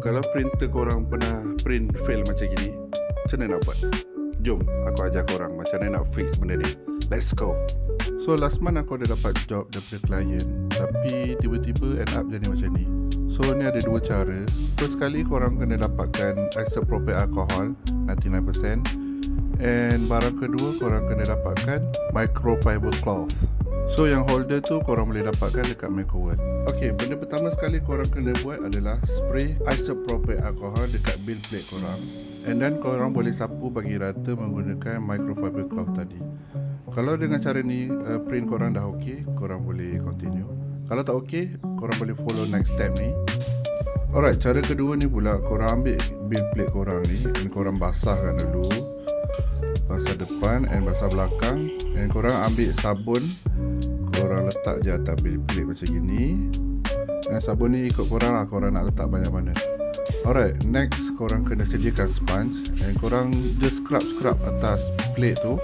Kalau printer korang pernah print fail macam gini, macam mana nak buat? Jom aku ajar korang macam mana nak fix benda ni. Let's go. So last month aku ada dapat job daripada klien, tapi tiba-tiba end up jadi macam ni. So ni ada dua cara. First kali korang kena dapatkan isopropyl alcohol 99%, and barang kedua korang kena dapatkan microfiber cloth. So yang holder tu korang boleh dapatkan dekat Macworld. Okay, benda pertama sekali korang kena buat adalah spray isopropyl alcohol dekat build plate korang, and then korang boleh sapu bagi rata menggunakan microfiber cloth tadi. Kalau dengan cara ni print korang dah okey, korang boleh continue. Kalau tak okey, korang boleh follow next step ni. Alright, cara kedua ni pula, korang ambil build plate korang ni dan korang basahkan dulu, basah depan and basah belakang, and korang ambil sabun, korang letak je atas build plate macam gini. Dan sabun ni ikut korang lah, korang nak letak banyak mana. Alright, next korang kena sediakan sponge, and korang just scrub atas plate tu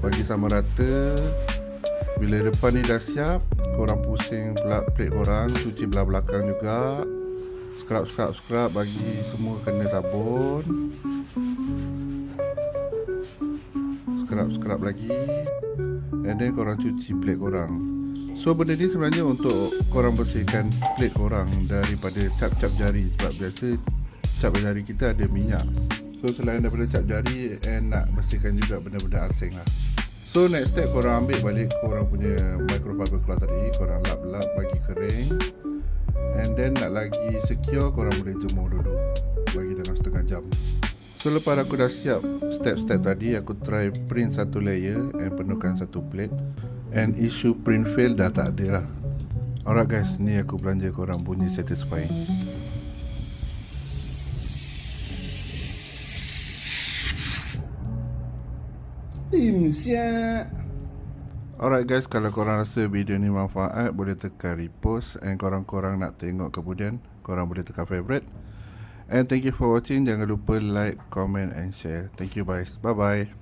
bagi sama rata. Bila depan ni dah siap, korang pusing pula plate korang, cuci belah belakang juga. Scrub bagi semua kena sabun. Scrub lagi, and then korang cuci plate korang. So benda ni sebenarnya untuk korang bersihkan plate korang daripada cap-cap jari, sebab biasa cap jari kita ada minyak. So selain daripada cap jari, and nak bersihkan juga benda-benda asing lah. So next step, korang ambil balik korang punya microfiber cloth tadi, korang lap-lap bagi kering, and then nak lagi secure, korang boleh jemur dulu bagi dalam setengah jam. So lepas aku dah siap step-step tadi, aku try print satu layer and penuhkan satu plate, and issue print fail dah tak ada lah. Alright guys, ni aku belanja korang bunyi satisfying. Alright guys, kalau korang rasa video ni manfaat, boleh tekan repost, and korang-korang nak tengok kemudian, korang boleh tekan favorite. And thank you for watching. Jangan lupa like, comment and share. Thank you guys. Bye bye.